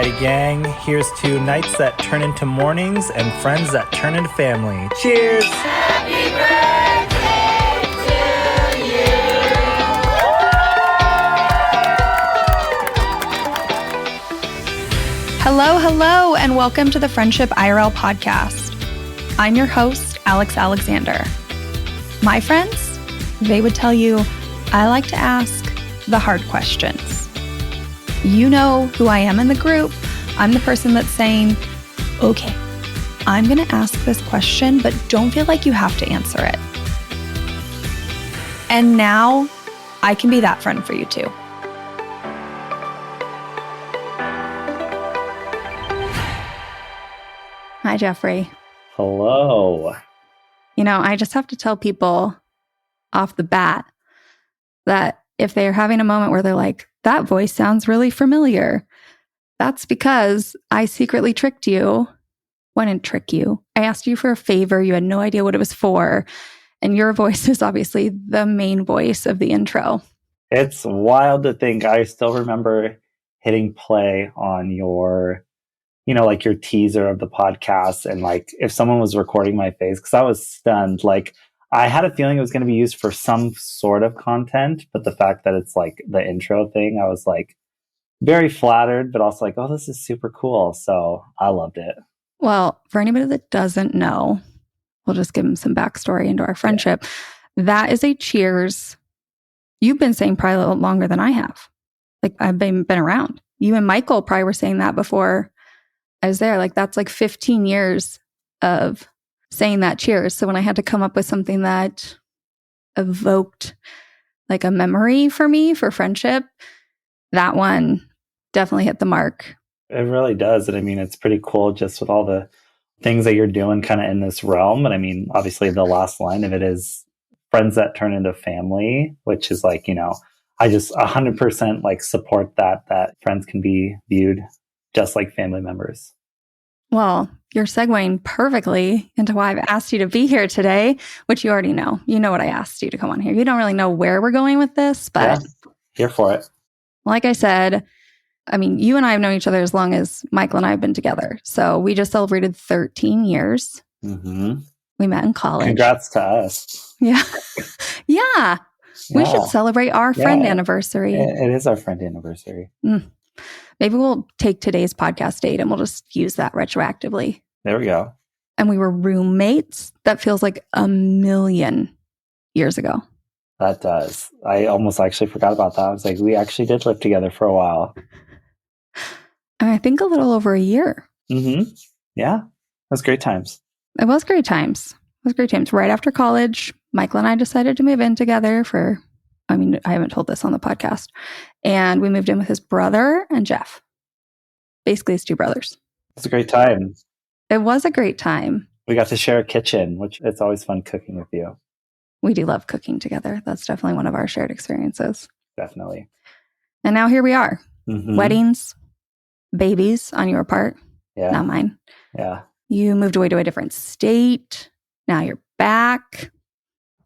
Alrighty, gang. Here's to nights that turn into mornings and friends that turn into family. Cheers! Happy birthday to you! Hello, and welcome to the Friendship IRL podcast. I'm your host, Alex Alexander. My friends, they would tell you I like to ask the hard questions. You know who I am in the group. I'm the person that's saying, okay, I'm going to ask this question, but don't feel like you have to answer it. And now I can be that friend for you too. Hi, Jeffrey. Hello. You know, I just have to tell people off the bat that if they're having a moment where they're like, that voice sounds really familiar, that's because I secretly tricked you. Well, I didn't trick you. I asked you for a favor. You had no idea what it was for. And your voice is obviously the main voice of the intro. It's wild to think I still remember hitting play on your, like your teaser of the podcast. And like, if someone was recording my face, because I was stunned, like, I had a feeling it was going to be used for some sort of content, but the fact that it's like the intro thing, I was like very flattered, but also like, oh, this is super cool. So I loved it. Well, for anybody that doesn't know, we'll just give them some backstory into our friendship. Yeah. That is a cheers. You've been saying probably a little longer than I have. Like I've been around. You and Michael probably were saying that before I was there. Like that's like 15 years of saying that cheers. So when I had to come up with something that evoked like a memory for me for friendship, that one definitely hit the mark. It really does. And I mean, it's pretty cool just with all the things that you're doing kind of in this realm. And I mean, obviously the last line of it is friends that turn into family, which is like, I just 100% like support that friends can be viewed just like family members. Well, you're segueing perfectly into why I've asked you to be here today, which you already know. You know what I asked you to come on here. You don't really know where we're going with this, but yeah, here for it. Like I said, I mean, you and I have known each other as long as Michael and I have been together. So we just celebrated 13 years. Mm-hmm. We met in college. Congrats to us. Yeah. Yeah. We should celebrate our friend anniversary. It is our friend anniversary. Maybe we'll take today's podcast date and we'll just use that retroactively. There we go. And we were roommates. That feels like a million years ago. That does. I almost actually forgot about that. I was like, we actually did live together for a while. And I think a little over a year. Mm-hmm. Yeah. It was great times. It was great times. It was great times. Right after college, Michael and I decided to move in together I haven't told this on the podcast. And we moved in with his brother and Jeff. Basically, his two brothers. It's a great time. It was a great time. We got to share a kitchen, which it's always fun cooking with you. We do love cooking together. That's definitely one of our shared experiences. Definitely. And now here we are. Mm-hmm. Weddings, babies on your part. Yeah. Not mine. Yeah. You moved away to a different state. Now you're back.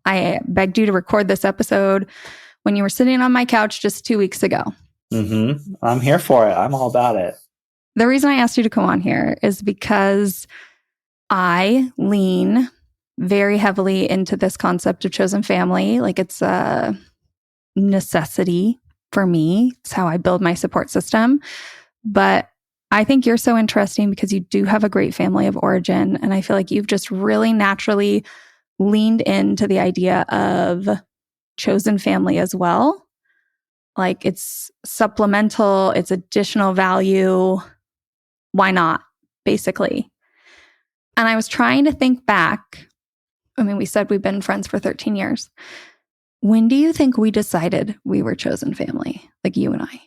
I begged you to record this episode when you were sitting on my couch just 2 weeks ago. Mm-hmm. I'm here for it. I'm all about it. The reason I asked you to come on here is because I lean very heavily into this concept of chosen family. Like it's a necessity for me. It's how I build my support system. But I think you're so interesting because you do have a great family of origin. And I feel like you've just really naturally leaned into the idea of chosen family as well. Like it's supplemental, it's additional value. Why not, basically? And I was trying to think back. I mean, we said we've been friends for 13 years. When do you think we decided we were chosen family? Like you and I?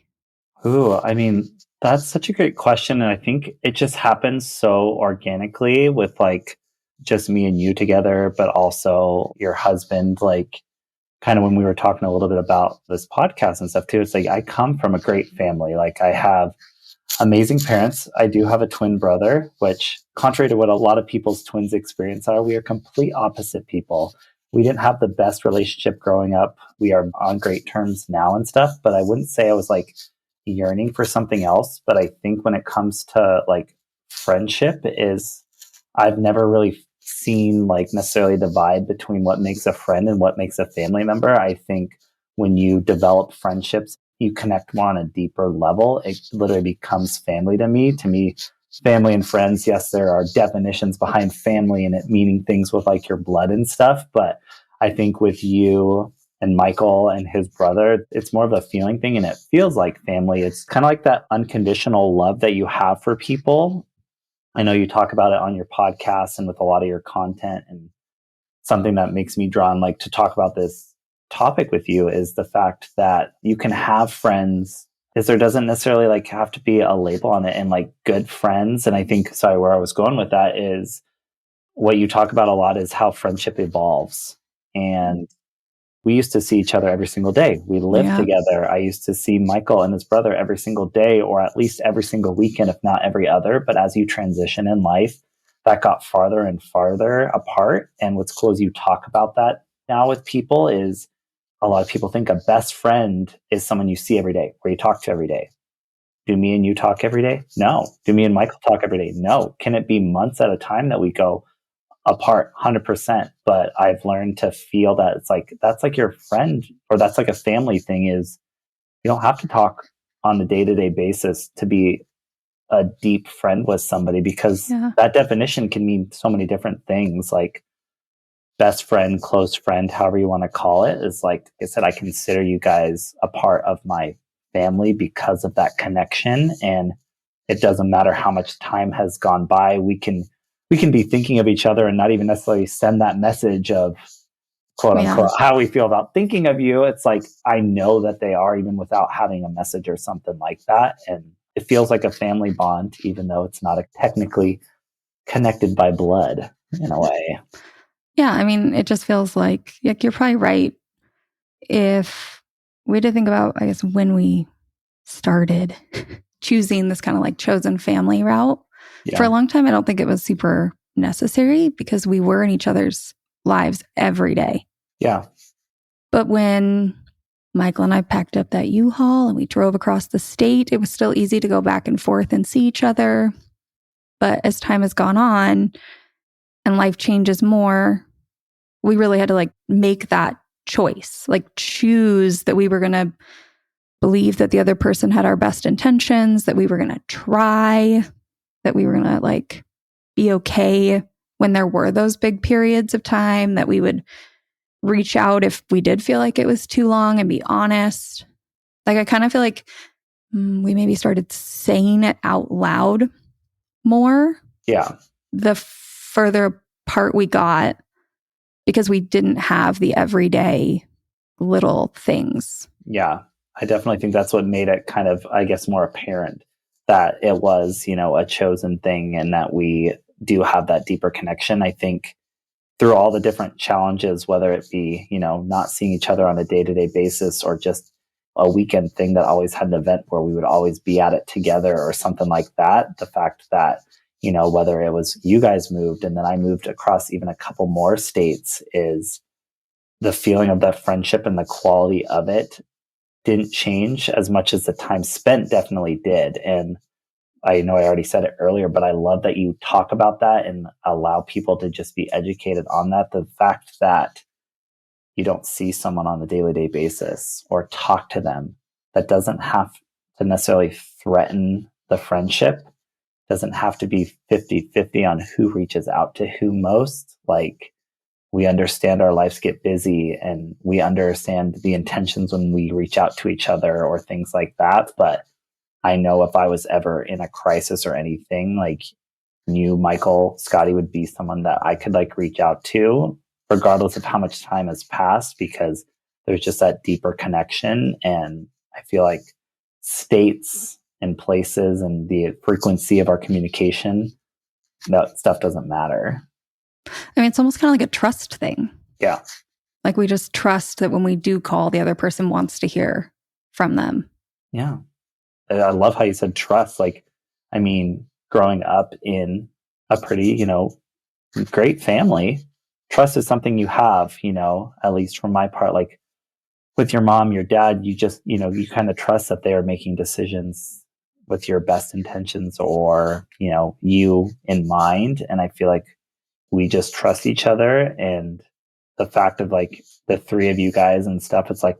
Ooh, I mean, that's such a great question. And I think it just happens so organically with like just me and you together, but also your husband, like kind of when we were talking a little bit about this podcast and stuff too, it's like I come from a great family. Like I have amazing parents. I do have a twin brother, which contrary to what a lot of people's twins experience are, we are complete opposite people. We didn't have the best relationship growing up. We are on great terms now and stuff, but I wouldn't say I was like yearning for something else. But I think when it comes to like friendship is I've never really seen like necessarily divide between what makes a friend and what makes a family member. I think when you develop friendships, you connect more on a deeper level. It literally becomes family to me. To me, family and friends, yes, there are definitions behind family and it meaning things with like your blood and stuff. But I think with you and Michael and his brother, it's more of a feeling thing and it feels like family. It's kind of like that unconditional love that you have for people. I know you talk about it on your podcast and with a lot of your content, and something that makes me drawn like to talk about this topic with you is the fact that you can have friends is there doesn't necessarily like have to be a label on it and like good friends. And I think, sorry, where I was going with that is what you talk about a lot is how friendship evolves. And we used to see each other every single day. We lived Yeah. together. I used to see Michael and his brother every single day, or at least every single weekend, if not every other. But as you transition in life, that got farther and farther apart. And what's cool is you talk about that now with people is a lot of people think a best friend is someone you see every day, or you talk to every day. Do me and you talk every day? No. Do me and Michael talk every day? No. Can it be months at a time that we go apart 100%? But I've learned to feel that it's like that's like your friend, or that's like a family thing. Is you don't have to talk on the day-to-day basis to be a deep friend with somebody, because Yeah. that definition can mean so many different things. Like best friend, close friend, however you want to call it, is like I said, I consider you guys a part of my family because of that connection. And it doesn't matter how much time has gone by, we can be thinking of each other and not even necessarily send that message of quote Yeah. unquote how we feel about thinking of you. It's like I know that they are, even without having a message or something like that. And it feels like a family bond, even though it's not technically connected by blood in a way. Yeah. I mean, it just feels like you're probably right. If we had to think about, I guess, when we started choosing this kind of like chosen family route, for a Yeah. long time, I don't think it was super necessary because we were in each other's lives every day. Yeah. But when Michael and I packed up that U-Haul and we drove across the state, it was still easy to go back and forth and see each other. But as time has gone on and life changes more, we really had to like make that choice, like choose that we were going to believe that the other person had our best intentions, that we were going to try, that we were going to like be okay when there were those big periods of time, that we would reach out if we did feel like it was too long and be honest. Like I kind of feel like we maybe started saying it out loud more Yeah. the further apart we got, because we didn't have the everyday little things. Yeah. I definitely think that's what made it kind of, I guess, more apparent that it was, a chosen thing and that we do have that deeper connection. I think through all the different challenges, whether it be, not seeing each other on a day-to-day basis or just a weekend thing that always had an event where we would always be at it together or something like that. The fact that, whether it was you guys moved and then I moved across even a couple more states, is the feeling of that friendship and the quality of it didn't change as much as the time spent definitely did. And I know I already said it earlier, but I love that you talk about that and allow people to just be educated on that. The fact that you don't see someone on a daily day basis or talk to them, that doesn't have to necessarily threaten the friendship, doesn't have to be 50-50 on who reaches out to who most. Like, we understand our lives get busy and we understand the intentions when we reach out to each other or things like that. But I know if I was ever in a crisis or anything, like you, Michael, Scotty would be someone that I could like reach out to, regardless of how much time has passed, because there's just that deeper connection. And I feel like states and places and the frequency of our communication, that stuff doesn't matter. I mean, it's almost kind of like a trust thing. Yeah. Like we just trust that when we do call, the other person wants to hear from them. Yeah. I love how you said trust. Like, I mean, growing up in a pretty, great family, trust is something you have, at least from my part. Like, with your mom, your dad, you just, you kind of trust that they are making decisions with your best intentions or, you in mind. And I feel like we just trust each other. And the fact of like the three of you guys and stuff, it's like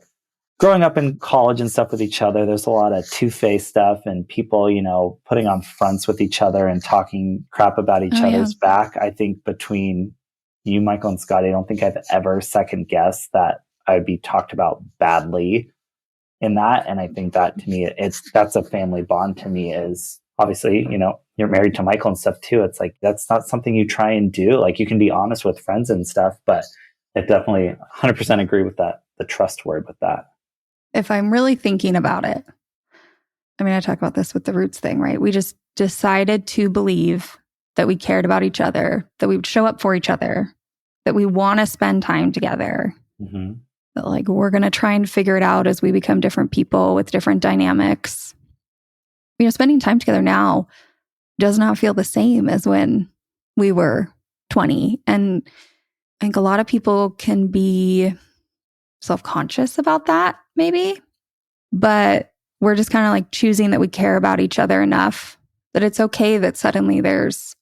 growing up in college and stuff with each other, there's a lot of two-faced stuff and people, putting on fronts with each other and talking crap about each other's back. I think between you, Michael, and Scotty, I don't think I've ever second guessed that I would be talked about badly in that. And I think that to me, that's a family bond to me is obviously, you're married to Michael and stuff too. It's like, that's not something you try and do. Like you can be honest with friends and stuff, but I definitely 100% agree with that. The trust word with that. If I'm really thinking about it, I mean, I talk about this with the roots thing, right? We just decided to believe that we cared about each other, that we would show up for each other, that we want to spend time together. Mm-hmm. That like we're going to try and figure it out as we become different people with different dynamics. Spending time together now does not feel the same as when we were 20. And I think a lot of people can be self-conscious about that, maybe. But we're just kind of like choosing that we care about each other enough that it's okay that suddenly there's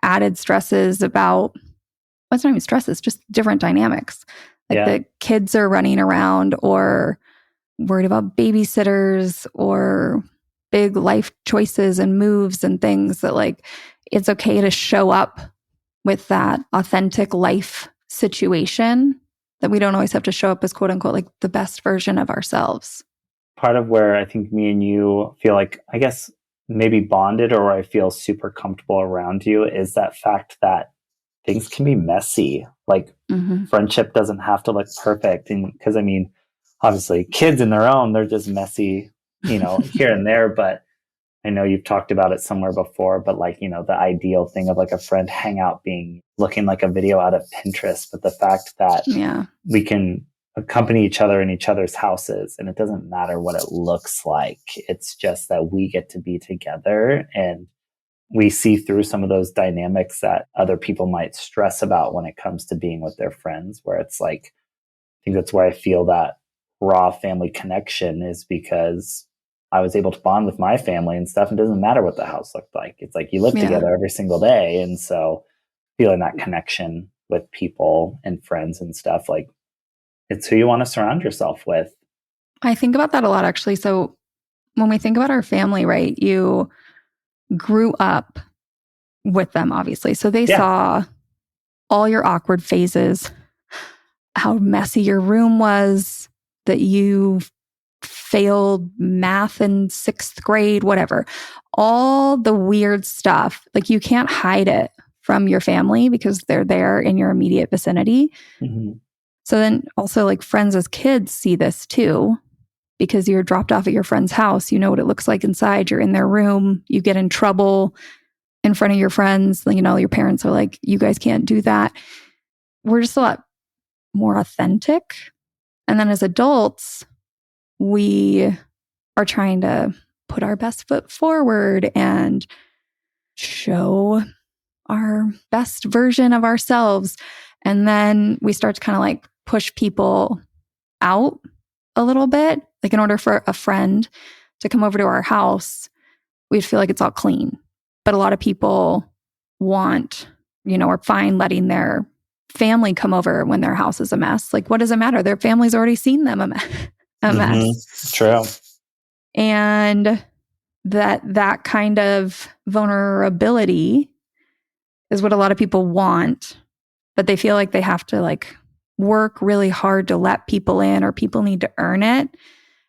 added stresses about, well, it's not even stresses, just different dynamics. Like the kids are running around or worried about babysitters or big life choices and moves and things that like, it's okay to show up with that authentic life situation that we don't always have to show up as quote unquote, like the best version of ourselves. Part of where I think me and you feel like, I guess, maybe bonded or I feel super comfortable around you is that fact that things can be messy. Like friendship doesn't have to look perfect. And because I mean, obviously kids in their own, they're just messy, here and there. But I know you've talked about it somewhere before, but like, the ideal thing of like a friend hangout looking like a video out of Pinterest. But the fact that we can accompany each other in each other's houses and it doesn't matter what it looks like. It's just that we get to be together and we see through some of those dynamics that other people might stress about when it comes to being with their friends, where it's like, I think that's where I feel that raw family connection is because I was able to bond with my family and stuff. It doesn't matter what the house looked like. It's like you live together every single day. And so feeling that connection with people and friends and stuff, like it's who you want to surround yourself with. I think about that a lot, actually. So when we think about our family, right, you grew up with them, obviously. So they saw all your awkward phases, how messy your room was, that you failed math in 6th grade, whatever. All the weird stuff. Like you can't hide it from your family because they're there in your immediate vicinity. Mm-hmm. So then also like friends as kids see this too, because you're dropped off at your friend's house. You know what it looks like inside. You're in their room. You get in trouble in front of your friends. Your parents are like, you guys can't do that. We're just a lot more authentic. And then as adults, we are trying to put our best foot forward and show our best version of ourselves. And then we start to kind of like push people out a little bit. Like in order for a friend to come over to our house, we'd feel like it's all clean. But a lot of people want, are fine letting their family come over when their house is a mess. Like, what does it matter? Their family's already seen them a mess. True. And that kind of vulnerability is what a lot of people want, but they feel like they have to like work really hard to let people in or people need to earn it.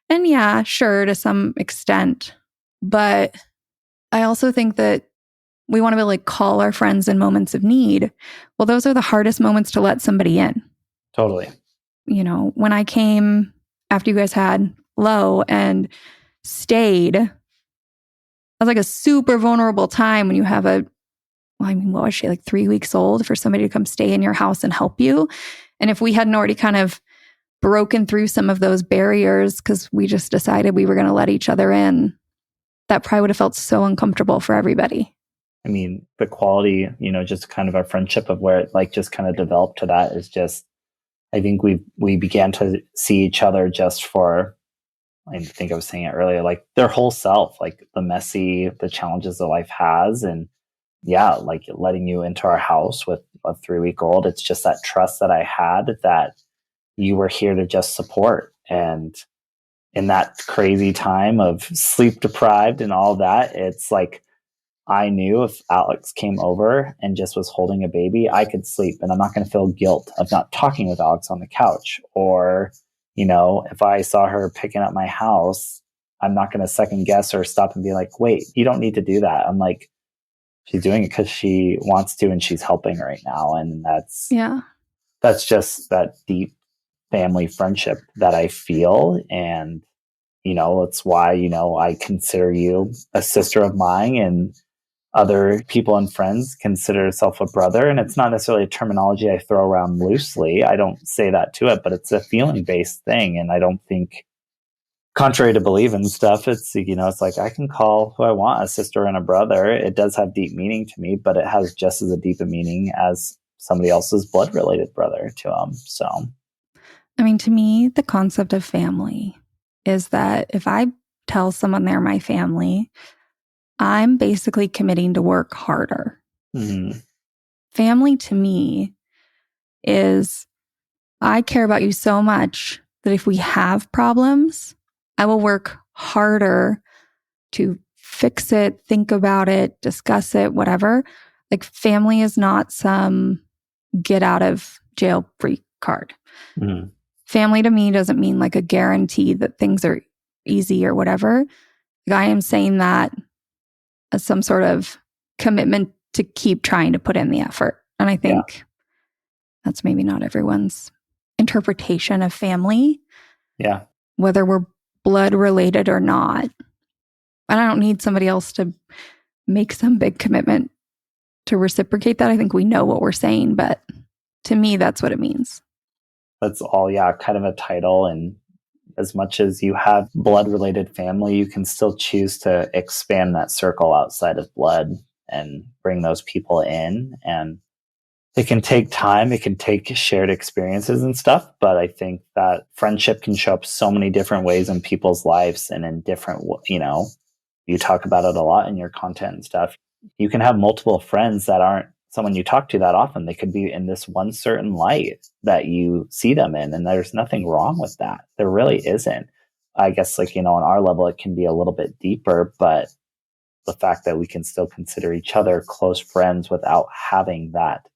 And yeah, sure, to some extent. But I also think that we want to be able to like call our friends in moments of need. Well, those are the hardest moments to let somebody in. Totally. When I came after you guys had Lo and stayed, it was like a super vulnerable time when you have what was she, like 3 weeks old, for somebody to come stay in your house and help you. And if we hadn't already kind of broken through some of those barriers because we just decided we were going to let each other in, that probably would have felt so uncomfortable for everybody. I mean, the quality, just kind of our friendship of where it like just kind of developed to that is just, I think we began to see each other just for, I think I was saying it earlier, like their whole self, like the challenges that life has. And yeah, like letting you into our house with a 3-week old. It's just that trust that I had that you were here to just support. And in that crazy time of sleep deprived and all that, it's like I knew if Alex came over and just was holding a baby, I could sleep and I'm not going to feel guilt of not talking with Alex on the couch. Or, if I saw her picking up my house, I'm not going to second guess or stop and be like, wait, you don't need to do that. I'm like, she's doing it because she wants to and she's helping right now. And that's just that deep family friendship that I feel. And, it's why, I consider you a sister of mine, and other people and friends consider herself a brother. And it's not necessarily a terminology I throw around loosely. I don't say that to it, but it's a feeling based thing. And I don't think, contrary to belief and stuff, it's like I can call who I want a sister and a brother. It does have deep meaning to me, but it has just as a deep a meaning as somebody else's blood related brother to them. So, I mean, to me, the concept of family is that if I tell someone they're my family, I'm basically committing to work harder. mm-hmm. Family to me is I care about you so much that if we have problems, I will work harder to fix it, think about it, discuss it, whatever. Like family is not some get out of jail free card. Mm-hmm. Family to me doesn't mean like a guarantee that things are easy or whatever. Like I am saying that as some sort of commitment to keep trying to put in the effort. And I think that's maybe not everyone's interpretation of family. Yeah. Whether we're blood related or not. And I don't need somebody else to make some big commitment to reciprocate that. I think we know what we're saying, but to me, that's what it means. That's all, kind of a title. And as much as you have blood related family, you can still choose to expand that circle outside of blood and bring those people in. And it can take time, it can take shared experiences and stuff. But I think that friendship can show up so many different ways in people's lives and in different, you talk about it a lot in your content and stuff. You can have multiple friends that aren't someone you talk to that often. They could be in this one certain light that you see them in, and there's nothing wrong with that. There really isn't. I guess on our level, it can be a little bit deeper, but the fact that we can still consider each other close friends without having that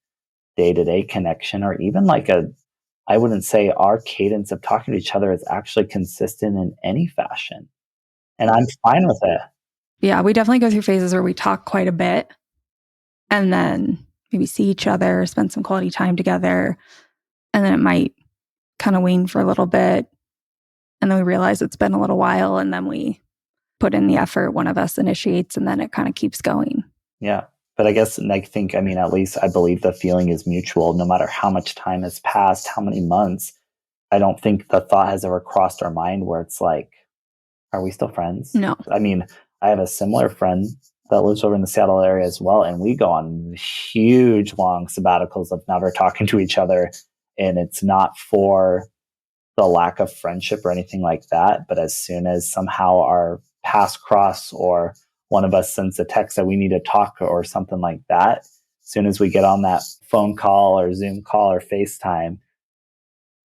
day-to-day connection, or even I wouldn't say our cadence of talking to each other is actually consistent in any fashion. And I'm fine with it. Yeah, we definitely go through phases where we talk quite a bit and then maybe see each other, spend some quality time together. And then it might kind of wane for a little bit. And then we realize it's been a little while, and then we put in the effort. One of us initiates, and then it kind of keeps going. Yeah. But I guess, and I think, at least I believe the feeling is mutual. No matter how much time has passed, how many months, I don't think the thought has ever crossed our mind where it's like, are we still friends? No. I have a similar friend that lives over in the Seattle area as well. And we go on huge, long sabbaticals of never talking to each other. And it's not for the lack of friendship or anything like that. But as soon as somehow our paths cross, or one of us sends a text that we need to talk or something like that, as soon as we get on that phone call or Zoom call or FaceTime,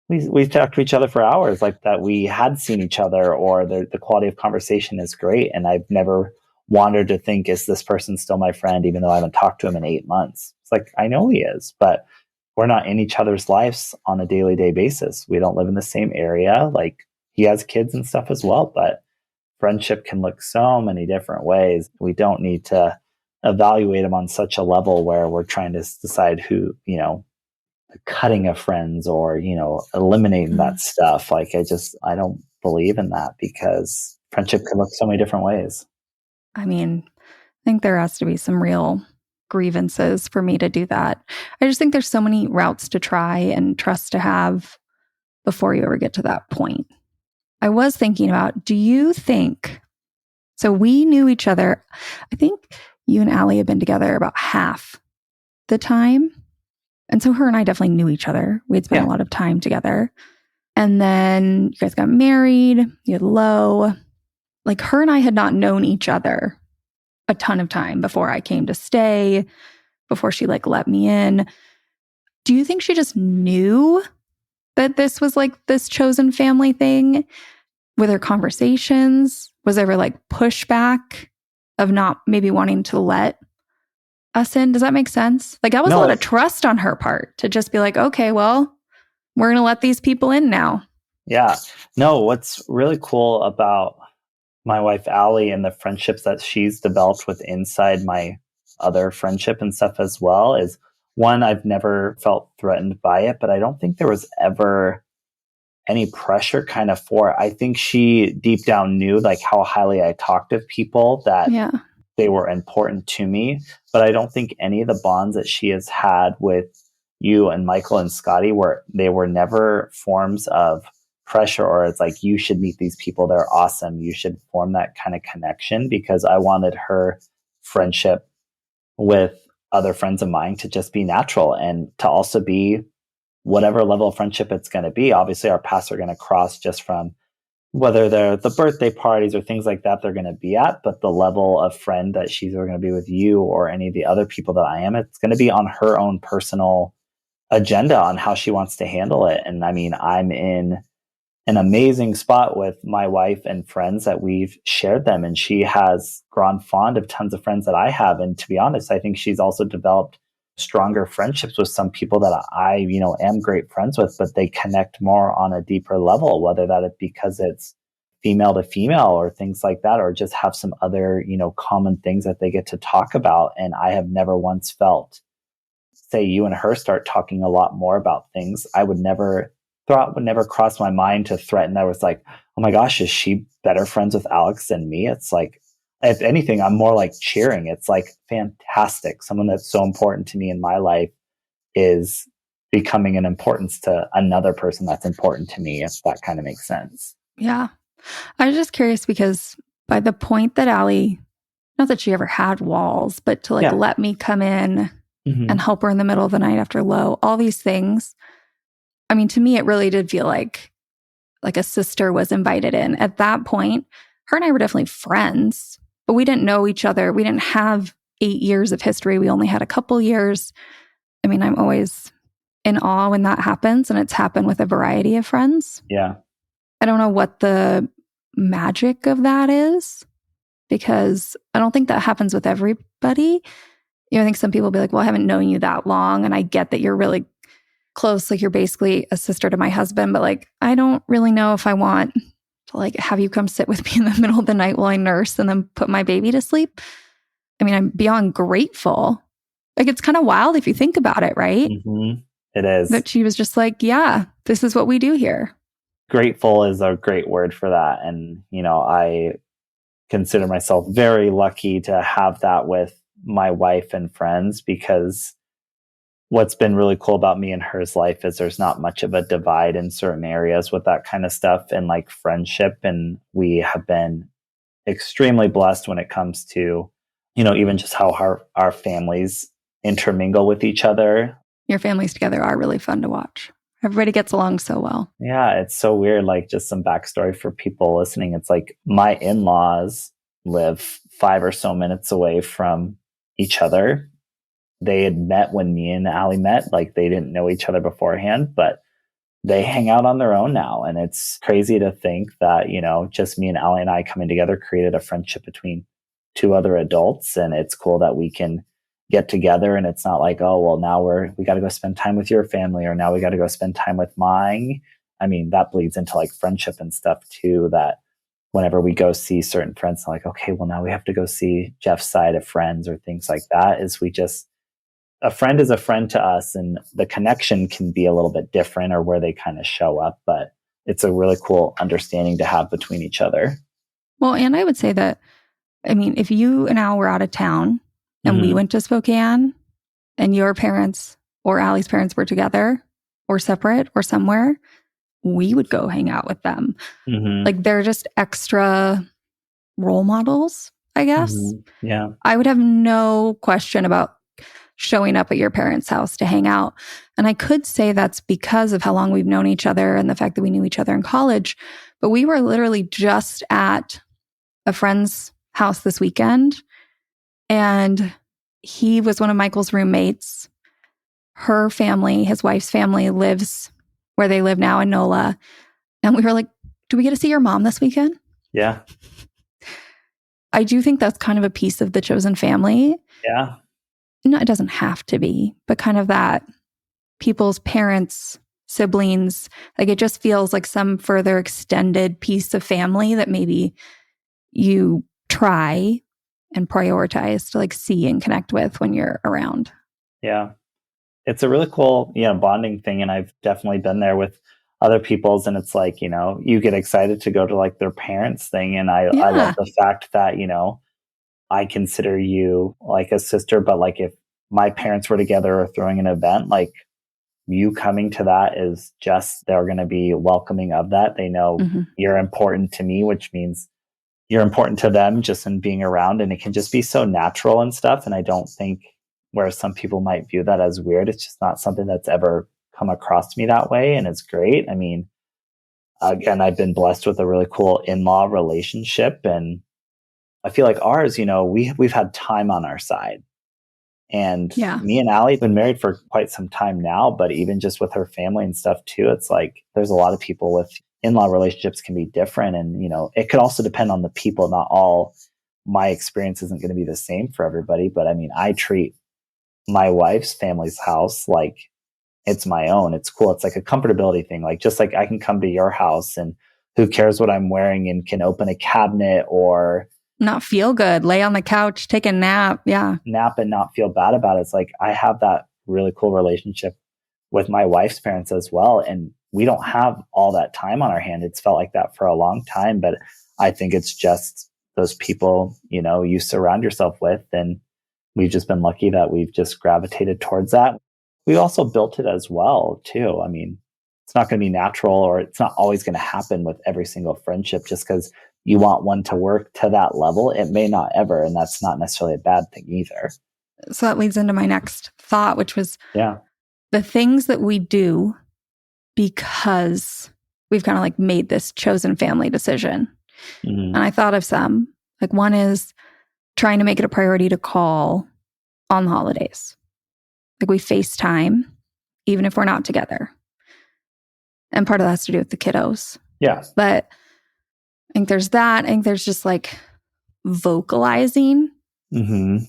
we talk to each other for hours, like that we had seen each other, or the quality of conversation is great. And I've never wanted to think, is this person still my friend, even though I haven't talked to him in 8 months? It's like, I know he is, but we're not in each other's lives on a daily day basis. We don't live in the same area. Like, he has kids and stuff as well, but friendship can look so many different ways. We don't need to evaluate them on such a level where we're trying to decide who, the cutting of friends, or, eliminating that stuff. Like, I don't believe in that, because friendship can look so many different ways. I think there has to be some real grievances for me to do that. I just think there's so many routes to try and trust to have before you ever get to that point. I was thinking about, do you think, so we knew each other, I think you and Allie have been together about half the time. And so her and I definitely knew each other. We'd spent a lot of time together. And then you guys got married, you had Lo. Like her and I had not known each other a ton of time before I came to stay, before she like let me in. Do you think she just knew that this was like this chosen family thing? With her conversations? Was there ever like pushback of not maybe wanting to let us in? Does that make sense? Like that was a lot of trust on her part to just be like, okay, well, we're going to let these people in now. Yeah. No, what's really cool about my wife, Allie, and the friendships that she's developed with inside my other friendship and stuff as well is one, I've never felt threatened by it, but I don't think there was ever any pressure kind of for it. I think she deep down knew like how highly I talked of people, that they were important to me. But I don't think any of the bonds that she has had with you and Michael and Scotty they were never forms of pressure, or it's like, you should meet these people, they're awesome, you should form that kind of connection, because I wanted her friendship with other friends of mine to just be natural and to also be whatever level of friendship it's going to be. Obviously, our paths are going to cross just from whether they're the birthday parties or things like that they're going to be at, but the level of friend that she's going to be with you or any of the other people that I am, it's going to be on her own personal agenda on how she wants to handle it. And I mean, I'm in an amazing spot with my wife and friends that we've shared them, and she has grown fond of tons of friends that I have. And to be honest, I think she's also developed stronger friendships with some people that I, am great friends with, but they connect more on a deeper level, whether that is because it's female to female or things like that, or just have some other, common things that they get to talk about. And I have never once felt, say you and her start talking a lot more about things, thought would never cross my mind to threaten. I was like, oh my gosh, is she better friends with Alex than me? It's like, if anything, I'm more like cheering. It's like fantastic. Someone that's so important to me in my life is becoming an importance to another person that's important to me, if that kind of makes sense. Yeah. I was just curious because by the point that Allie, not that she ever had walls, but to like let me come in and help her in the middle of the night after Lo, all these things. I mean, to me, it really did feel like a sister was invited in. At that point, her and I were definitely friends, but we didn't know each other. We didn't have 8 years of history. We only had a couple years. I mean, I'm always in awe when that happens, and it's happened with a variety of friends. Yeah. I don't know what the magic of that is, because I don't think that happens with everybody. I think some people will be like, well, I haven't known you that long, and I get that you're really close, like you're basically a sister to my husband, but like I don't really know if I want to like have you come sit with me in the middle of the night while I nurse and then put my baby to sleep. I mean, I'm beyond grateful. Like it's kind of wild if you think about it, right? Mm-hmm. It is. That she was just like, yeah, this is what we do here. Grateful is a great word for that. And, I consider myself very lucky to have that with my wife and friends, because what's been really cool about me and her's life is there's not much of a divide in certain areas with that kind of stuff and like friendship. And we have been extremely blessed when it comes to, even just how our families intermingle with each other. Your families together are really fun to watch. Everybody gets along so well. Yeah, it's so weird. Like just some backstory for people listening. It's like my in-laws live 5 or so minutes away from each other. They had met when me and Allie met. Like they didn't know each other beforehand, but they hang out on their own now. And it's crazy to think that, just me and Allie and I coming together created a friendship between 2 other adults. And it's cool that we can get together, and it's not like, oh, well, now we got to go spend time with your family, or now we got to go spend time with mine. I mean, that bleeds into like friendship and stuff too, that whenever we go see certain friends, like, okay, well, now we have to go see Jeff's side of friends or things like that. A friend is a friend to us, and the connection can be a little bit different or where they kind of show up, but it's a really cool understanding to have between each other. Well, and I would say that, I mean, if you and Al were out of town and we went to Spokane and your parents or Allie's parents were together or separate or somewhere, we would go hang out with them. Like they're just extra role models, I guess. Yeah. I would have no question about showing up at your parents' house to hang out. And I could say that's because of how long we've known each other and the fact that we knew each other in college. But we were literally just at a friend's house this weekend, and he was one of Michael's roommates. Her family, his wife's family, lives where they live now in NOLA. And we were like, do we get to see your mom this weekend? Yeah. I do think that's kind of a piece of the chosen family. Yeah. No, it doesn't have to be, but kind of that people's parents, siblings, like it just feels like some further extended piece of family that maybe you try and prioritize to like see and connect with when you're around. Yeah. It's a really cool, bonding thing. And I've definitely been there with other people's, and it's like, you get excited to go to like their parents' thing. And I love the fact that, I consider you like a sister, but like if my parents were together or throwing an event, like you coming to that is just, they're going to be welcoming of that. They know you're important to me, which means you're important to them just in being around. And it can just be so natural and stuff. And I don't think where some people might view that as weird, it's just not something that's ever come across me that way. And it's great. I mean, again, I've been blessed with a really cool in-law relationship. And I feel like ours, we've had time on our side. And me and Allie have been married for quite some time now, but even just with her family and stuff too, it's like there's a lot of people with in-law relationships can be different. And, it could also depend on the people. Not all my experience isn't going to be the same for everybody. But I mean, I treat my wife's family's house like it's my own. It's cool. It's like a comfortability thing. Like, just like I can come to your house and who cares what I'm wearing and can open a cabinet or not feel good, lay on the couch, take a nap. Yeah. Nap and not feel bad about it. It's like I have that really cool relationship with my wife's parents as well. And we don't have all that time on our hand. It's felt like that for a long time, but I think it's just those people, you surround yourself with. And we've just been lucky that we've just gravitated towards that. We also built it as well, too. I mean, it's not going to be natural, or it's not always going to happen with every single friendship just because you want one to work to that level. It may not ever, and that's not necessarily a bad thing either. So that leads into my next thought, which was the things that we do because we've kind of like made this chosen family decision. And I thought of some. Like, one is trying to make it a priority to call on the holidays. Like, we FaceTime, even if we're not together. And part of that has to do with the kiddos. Yeah. But I think there's that. I think there's just like vocalizing I've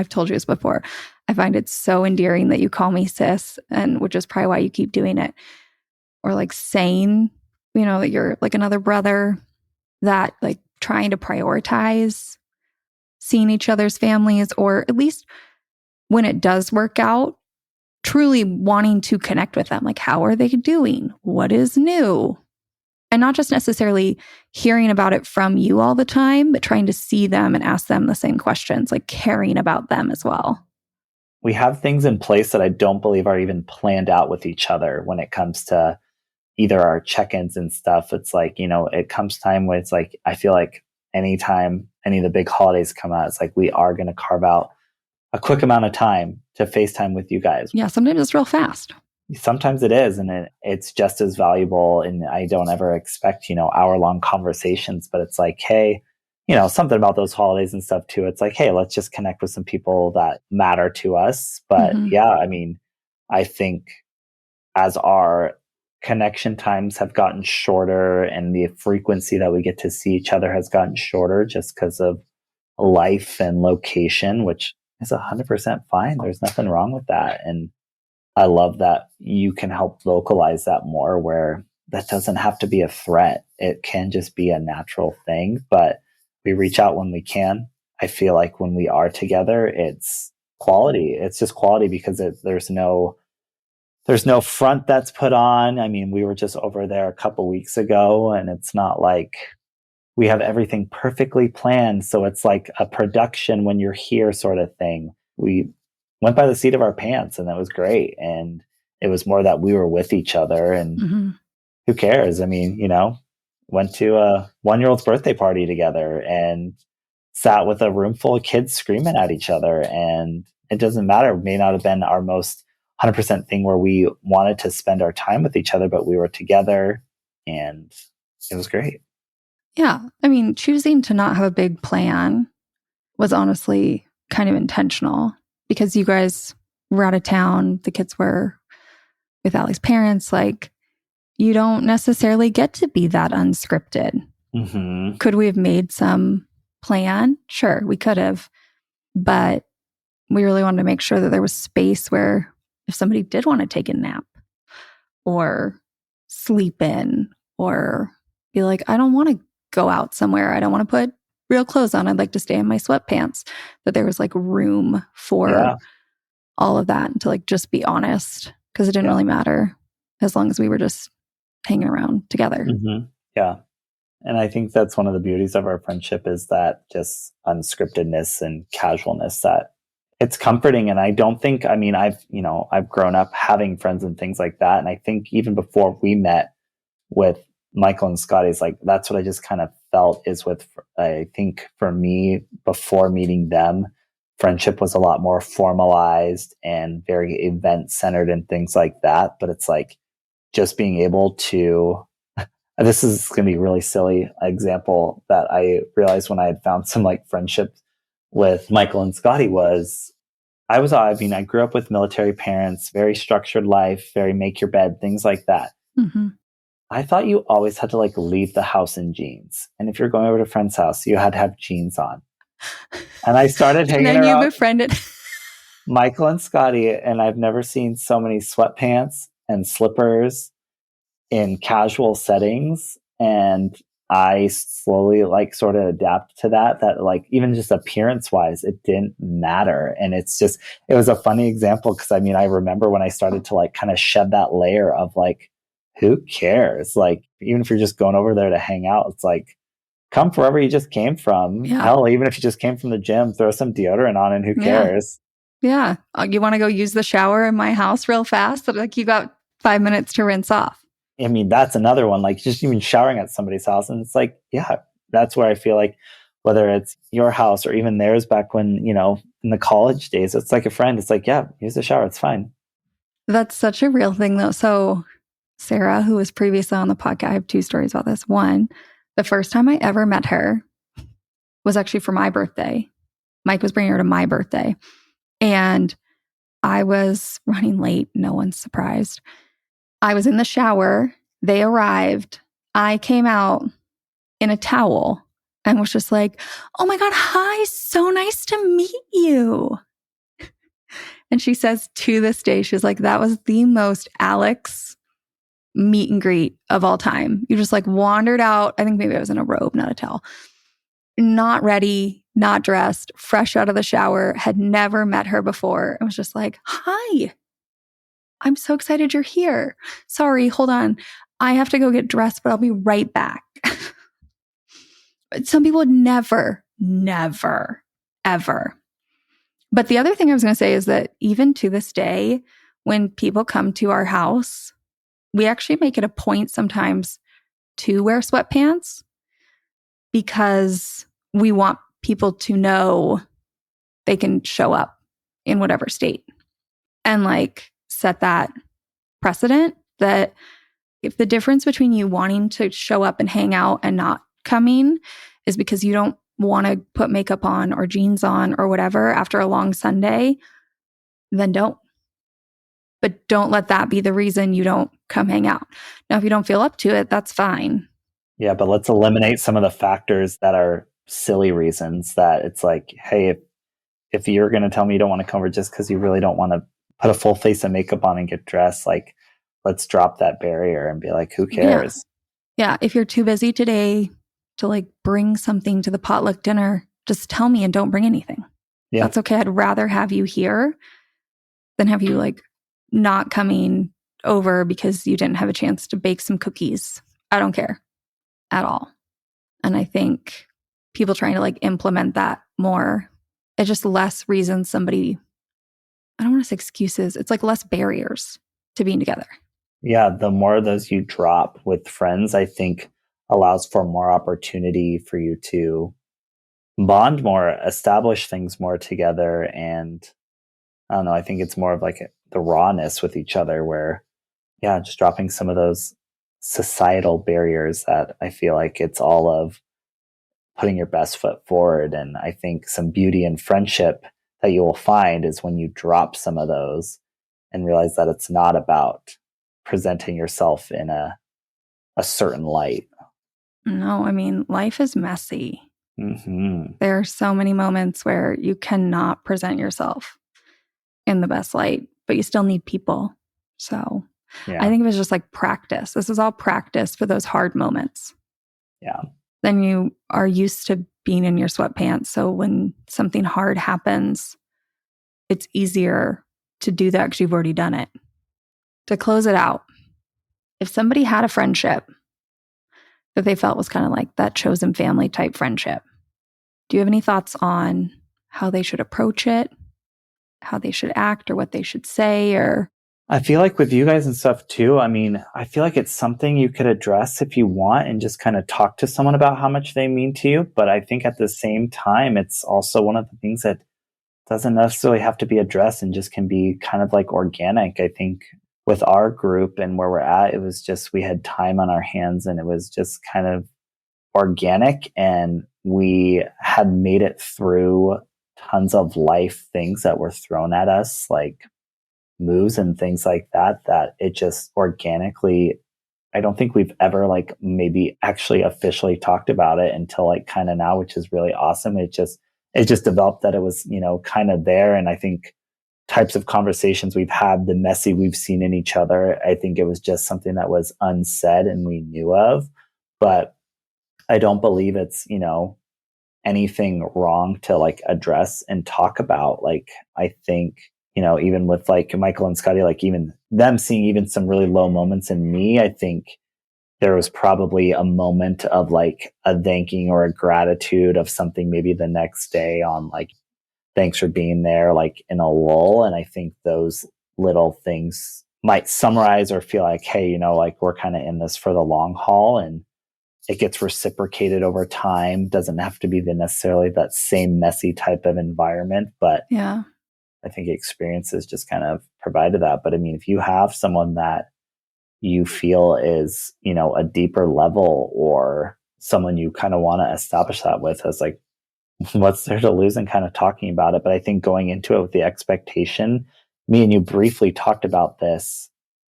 told you this before. I find it so endearing that you call me sis, and which is probably why you keep doing it. Or like saying, that you're like another brother, that like trying to prioritize seeing each other's families, or at least when it does work out, truly wanting to connect with them. Like, how are they doing? What is new? And not just necessarily hearing about it from you all the time, but trying to see them and ask them the same questions, like caring about them as well. We have things in place that I don't believe are even planned out with each other when it comes to either our check-ins and stuff. It's like, it comes time when it's like, I feel like anytime any of the big holidays come out, it's like we are going to carve out a quick amount of time to FaceTime with you guys. Yeah, sometimes it's real fast. Sometimes it is, and it's just as valuable. And I don't ever expect, hour-long conversations, but it's like, hey, something about those holidays and stuff too. It's like, hey, let's just connect with some people that matter to us. But I mean, I think as our connection times have gotten shorter and the frequency that we get to see each other has gotten shorter just because of life and location, which is 100% fine. There's nothing wrong with that. And I love that you can help vocalize that more, where that doesn't have to be a threat. It can just be a natural thing, but we reach out when we can. I feel like when we are together, it's quality. It's just quality because there's no front that's put on. I mean, we were just over there a couple weeks ago, and it's not like we have everything perfectly planned. So it's like a production when you're here sort of thing. We went by the seat of our pants, and that was great. And it was more that we were with each other, and who cares? I mean, went to a 1-year-old's birthday party together and sat with a room full of kids screaming at each other. And it doesn't matter. It may not have been our most 100% thing where we wanted to spend our time with each other, but we were together and it was great. Yeah. I mean, choosing to not have a big plan was honestly kind of intentional because you guys were out of town. The kids were with Allie's parents. Like, you don't necessarily get to be that unscripted. Mm-hmm. Could we have made some plan? Sure, we could have. But we really wanted to make sure that there was space where if somebody did want to take a nap or sleep in or be like, I don't want to go out somewhere. I don't want to put real clothes on. I'd like to stay in my sweatpants. That there was like room for all of that and to like just be honest because it didn't really matter as long as we were just hanging around together. Mm-hmm. Yeah. And I think that's one of the beauties of our friendship is that just unscriptedness and casualness that it's comforting. And I don't think, I mean, I've grown up having friends and things like that. And I think even before we met with Michael and Scotty's, like, that's what I just kind of felt is with, I think for me, before meeting them, friendship was a lot more formalized and very event centered and things like that. But it's like just being able to, this is going to be a really silly example that I realized when I had found some like friendship with Michael and Scotty was I grew up with military parents, very structured life, very make your bed, things like that. Mm-hmm. I thought you always had to like leave the house in jeans. And if you're going over to a friend's house, you had to have jeans on. And I started hanging and then around you befriended Michael and Scotty, and I've never seen so many sweatpants and slippers in casual settings. And I slowly like sort of adapt to that like even just appearance wise, it didn't matter. And it was a funny example because I mean, I remember when I started to like kind of shed that layer of like, who cares? Like, even if you're just going over there to hang out, it's like, come wherever you just came from. Yeah. Hell, even if you just came from the gym, throw some deodorant on and who cares? Yeah. You want to go use the shower in my house real fast? Like, you got 5 minutes to rinse off. I mean, that's another one, like just even showering at somebody's house. And it's like, yeah, that's where I feel like whether it's your house or even theirs back when, in the college days, it's like a friend. It's like, yeah, use the shower. It's fine. That's such a real thing though. So Sarah, who was previously on the podcast, I have 2 stories about this. One, the first time I ever met her was actually for my birthday. Mike was bringing her to my birthday. And I was running late. No one's surprised. I was in the shower. They arrived. I came out in a towel and was just like, oh my God, hi, so nice to meet you. And she says to this day, she's like, that was the most Alex meet and greet of all time. You just like wandered out. I think maybe I was in a robe, not a towel. Not ready, not dressed, fresh out of the shower, had never met her before. I was just like, hi, I'm so excited you're here. Sorry, hold on. I have to go get dressed, but I'll be right back. Some people would never, ever. But the other thing I was going to say is that even to this day, when people come to our house, we actually make it a point sometimes to wear sweatpants because we want people to know they can show up in whatever state and like set that precedent that if the difference between you wanting to show up and hang out and not coming is because you don't want to put makeup on or jeans on or whatever after a long Sunday, then don't. But don't let that be the reason you don't come hang out. Now, if you don't feel up to it, that's fine. Yeah, but let's eliminate some of the factors that are silly reasons that it's like, hey, if you're going to tell me you don't want to come over just because you really don't want to put a full face of makeup on and get dressed, like, let's drop that barrier and be like, who cares? Yeah. If you're too busy today to like bring something to the potluck dinner, just tell me and don't bring anything. Yeah. That's okay. I'd rather have you here than have you like not coming over because you didn't have a chance to bake some cookies. I don't care at all. And I think people trying to like implement that more, it's just less reasons somebody, I don't want to say excuses. It's like less barriers to being together. Yeah. The more of those you drop with friends, I think allows for more opportunity for you to bond more, establish things more together. And I don't know. I think it's more of like the rawness with each other where, yeah, just dropping some of those societal barriers that I feel like it's all of putting your best foot forward. And I think some beauty in friendship that you will find is when you drop some of those and realize that it's not about presenting yourself in a certain light. No, I mean, life is messy. Mm-hmm. There are so many moments where you cannot present yourself in the best light, but you still need people. So Yeah. I think it was just like practice. This is all practice for those hard moments. Yeah. Then you are used to being in your sweatpants. So when something hard happens, it's easier to do that because you've already done it. To close it out, if somebody had a friendship that they felt was kind of like that chosen family type friendship, do you have any thoughts on how they should approach it, how they should act, or what they should say? Or I feel like with you guys and stuff too, I mean, I feel like it's something you could address if you want and just kind of talk to someone about how much they mean to you. But I think at the same time, it's also one of the things that doesn't necessarily have to be addressed and just can be kind of like organic. I think with our group and where we're at, it was just we had time on our hands and it was just kind of organic, and we had made it through tons of life things that were thrown at us, like moves and things like that, that it just organically, I don't think we've ever like maybe actually officially talked about it until like kind of now, which is really awesome. It just developed that it was, kind of there. And I think types of conversations we've had, the messy we've seen in each other, I think it was just something that was unsaid and we knew of. But I don't believe it's, anything wrong to like address and talk about. Like, I think, even with like Michael and Scotty, like even them seeing even some really low moments in me, I think there was probably a moment of like a thanking or a gratitude of something maybe the next day on like, thanks for being there, like in a lull. And I think those little things might summarize or feel like, hey, like we're kind of in this for the long haul, and it gets reciprocated over time. Doesn't have to be necessarily that same messy type of environment, but yeah, I think experiences just kind of provided that. But I mean, if you have someone that you feel is, a deeper level or someone you kind of want to establish that with, as like, what's there to lose and kind of talking about it. But I think going into it with the expectation, me and you briefly talked about this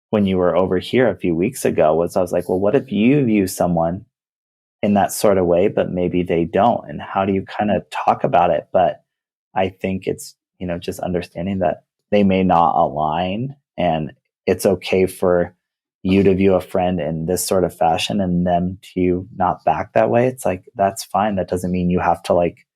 when you were over here a few weeks ago, was I was like, well, what if you view someone in that sort of way, but maybe they don't? And how do you kind of talk about it? But I think it's, just understanding that they may not align, and it's okay for you to view a friend in this sort of fashion and them to not back that way. It's like, that's fine. That doesn't mean you have to like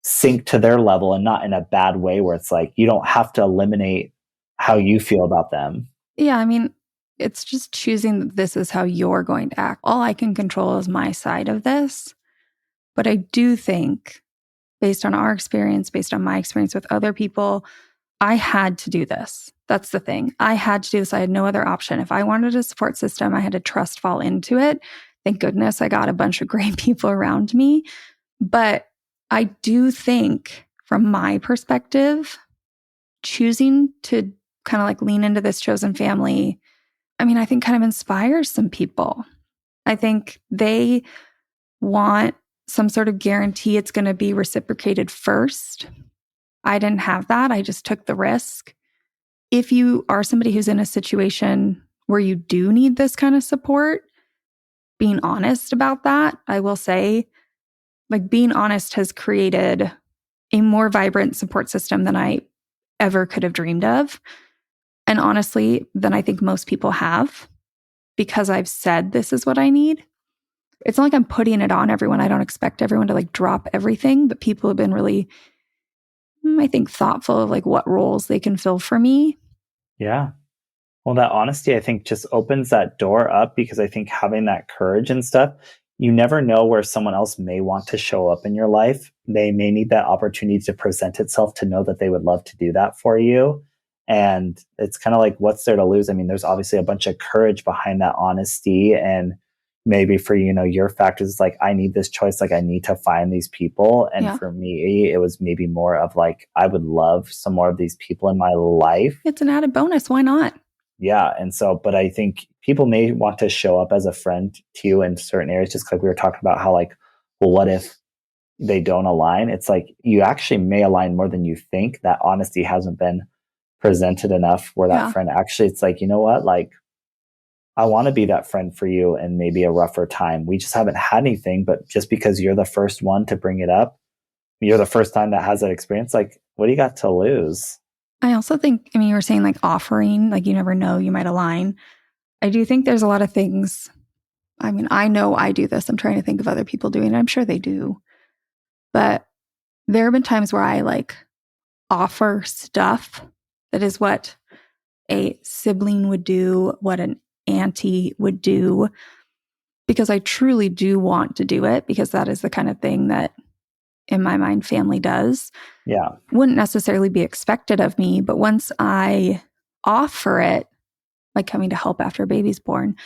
sink to their level, and not in a bad way where it's like, you don't have to eliminate how you feel about them. yeah. I mean, it's just choosing that this is how you're going to act. All I can control is my side of this. But I do think, based on our experience, based on my experience with other people, I had to do this. That's the thing. I had to do this. I had no other option. If I wanted a support system, I had to trust fall into it. Thank goodness I got a bunch of great people around me. But I do think, from my perspective, choosing to kind of like lean into this chosen family, I mean, I think kind of inspires some people. I think they want some sort of guarantee it's going to be reciprocated first. I didn't have that. I just took the risk. If you are somebody who's in a situation where you do need this kind of support, being honest about that, I will say, like, being honest has created a more vibrant support system than I ever could have dreamed of. And honestly, than I think most people have, because I've said this is what I need. It's not like I'm putting it on everyone. I don't expect everyone to like drop everything, but people have been really, I think, thoughtful of like what roles they can fill for me. Yeah. Well, that honesty, I think, just opens that door up, because I think having that courage and stuff, you never know where someone else may want to show up in your life. They may need that opportunity to present itself, to know that they would love to do that for you. And it's kind of like, what's there to lose? I mean, there's obviously a bunch of courage behind that honesty, and maybe for, your factors, it's like, I need this choice. Like, I need to find these people. And Yeah. for me, it was maybe more of like, I would love some more of these people in my life. It's an added bonus. Why not? Yeah. And so, but I think people may want to show up as a friend to you in certain areas, just like we were talking about how, like, well, what if they don't align? It's like, you actually may align more than you think. That honesty hasn't been presented enough where that Yeah. friend actually, it's like, you know what? Like, I want to be that friend for you in maybe a rougher time. We just haven't had anything, but just because you're the first one to bring it up, you're the first time that has that experience. Like, what do you got to lose? I also think, you were saying like offering, like you never know, you might align. I do think there's a lot of things. I know I do this. I'm trying to think of other people doing it. I'm sure they do. But there have been times where I like offer stuff that is what a sibling would do, what an auntie would do, because I truly do want to do it, because that is the kind of thing that, in my mind, family does. Yeah. Wouldn't necessarily be expected of me, but once I offer it, like coming to help after a baby's born,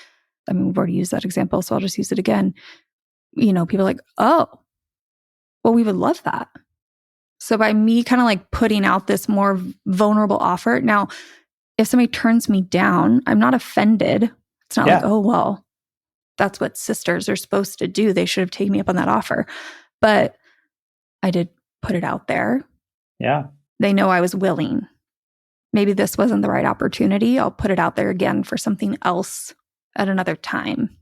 we've already used that example, so I'll just use it again. People are like, oh, well, we would love that. So by me kind of like putting out this more vulnerable offer, now, if somebody turns me down, I'm not offended. It's not like, oh, well, that's what sisters are supposed to do. They should have taken me up on that offer. But I did put it out there. Yeah. They know I was willing. Maybe this wasn't the right opportunity. I'll put it out there again for something else at another time.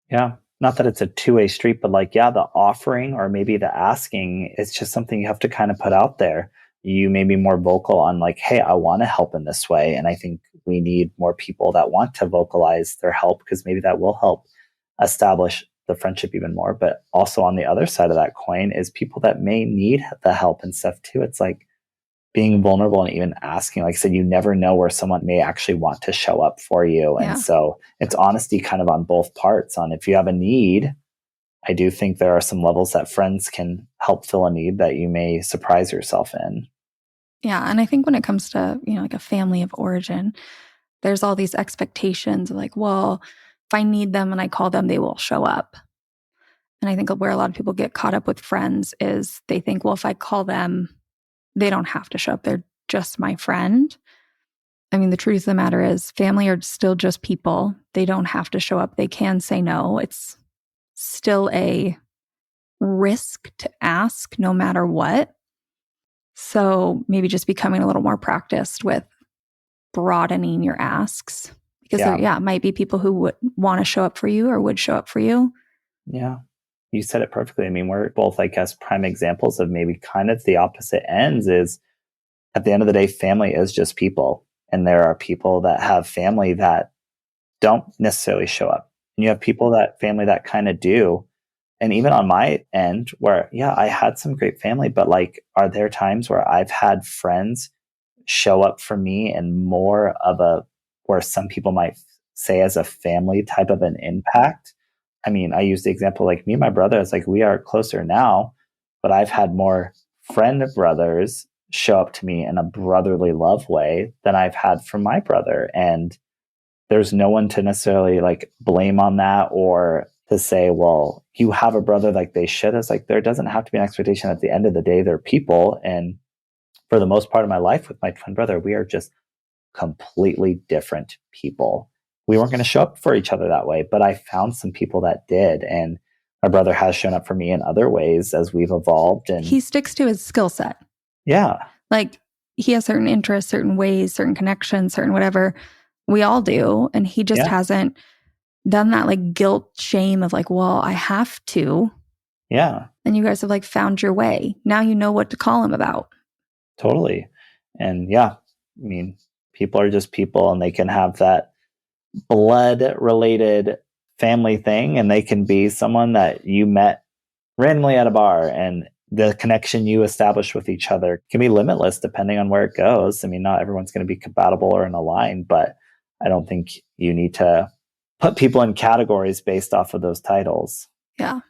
Yeah. Not that it's a two-way street, but like, yeah, the offering or maybe the asking, it's just something you have to kind of put out there. You may be more vocal on like, hey, I want to help in this way. And I think we need more people that want to vocalize their help, because maybe that will help establish the friendship even more. But also on the other side of that coin is people that may need the help and stuff too. It's like being vulnerable and even asking. Like I said, you never know where someone may actually want to show up for you. Yeah. And so it's honesty kind of on both parts. On if you have a need, I do think there are some levels that friends can help fill a need that you may surprise yourself in. Yeah. And I think when it comes to, like a family of origin, there's all these expectations of like, well, if I need them and I call them, they will show up. And I think where a lot of people get caught up with friends is they think, well, if I call them, they don't have to show up. They're just my friend. The truth of the matter is family are still just people. They don't have to show up. They can say no. It's still a risk to ask no matter what. So maybe just becoming a little more practiced with broadening your asks, because there might be people who would want to show up for you or would show up for you. Yeah. You said it perfectly. We're both, I guess, prime examples of maybe kind of the opposite ends. Is at the end of the day, family is just people. And there are people that have family that don't necessarily show up. And you have people that family that kind of do. And even on my end where, I had some great family, but like, are there times where I've had friends show up for me and more of where some people might say as a family type of an impact? I use the example, like me and my brother, it's like we are closer now, but I've had more friend brothers show up to me in a brotherly love way than I've had from my brother. And there's no one to necessarily like blame on that or to say, well, you have a brother like they should. It's like, there doesn't have to be an expectation. At the end of the day, they're people. And for the most part of my life with my twin brother, we are just completely different people. We weren't going to show up for each other that way, but I found some people that did. And my brother has shown up for me in other ways as we've evolved. And he sticks to his skill set. Yeah. Like he has certain interests, certain ways, certain connections, certain whatever. We all do. And he just hasn't done that like guilt, shame of like, well, I have to. Yeah. And you guys have like found your way. Now you know what to call him about. Totally. And people are just people, and they can have that blood related family thing, and they can be someone that you met randomly at a bar, and the connection you establish with each other can be limitless depending on where it goes. Not everyone's going to be compatible or in a line, but I don't think you need to put people in categories based off of those titles. Yeah.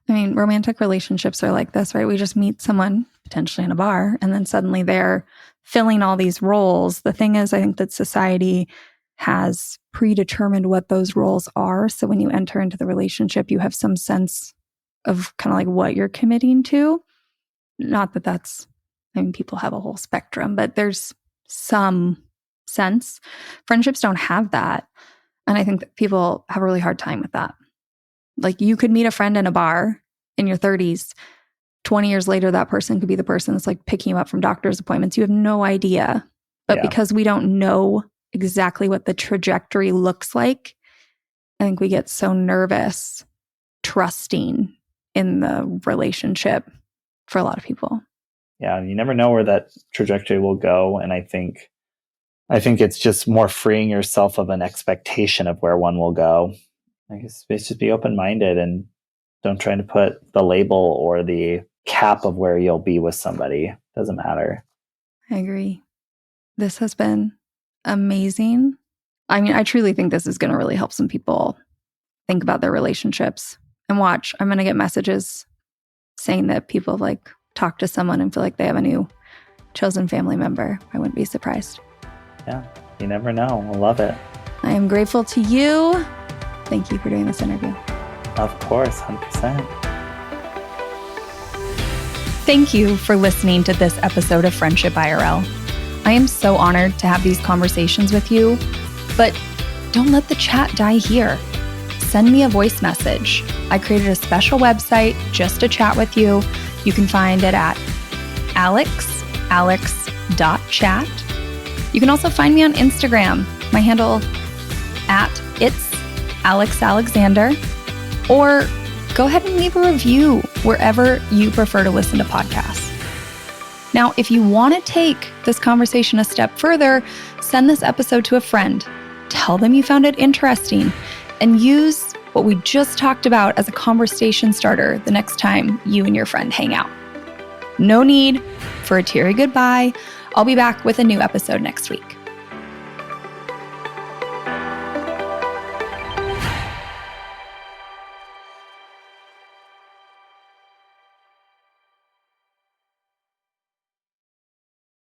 Romantic relationships are like this, right? We just meet someone potentially in a bar, and then suddenly they're filling all these roles. The thing is, I think that society has predetermined what those roles are. So when you enter into the relationship, you have some sense of kind of like what you're committing to. Not that that's, I mean, people have a whole spectrum, but there's some sense. Friendships don't have that. And I think that people have a really hard time with that. Like you could meet a friend in a bar in your 30s. 20 years later, that person could be the person that's like picking you up from doctor's appointments. You have no idea. But because we don't know exactly what the trajectory looks like, I think we get so nervous trusting in the relationship for a lot of people. Yeah, you never know where that trajectory will go. And I think it's just more freeing yourself of an expectation of where one will go. I guess just be open-minded and don't try to put the label or the cap of where you'll be with somebody. Doesn't matter. I agree. This has been amazing. I mean, I truly think this is going to really help some people think about their relationships. And watch, I'm going to get messages saying that people have like talked to someone and feel like they have a new chosen family member. I wouldn't be surprised. Yeah, you never know. I love it. I am grateful to you. Thank you for doing this interview. Of course, 100%. Thank you for listening to this episode of Friendship IRL. I am so honored to have these conversations with you, but don't let the chat die here. Send me a voice message. I created a special website just to chat with you. You can find it at alex.chat. You can also find me on Instagram. My handle at it's Alex Alexander, or go ahead and leave a review wherever you prefer to listen to podcasts. Now, if you want to take this conversation a step further, send this episode to a friend. Tell them you found it interesting and use what we just talked about as a conversation starter the next time you and your friend hang out. No need for a teary goodbye. I'll be back with a new episode next week.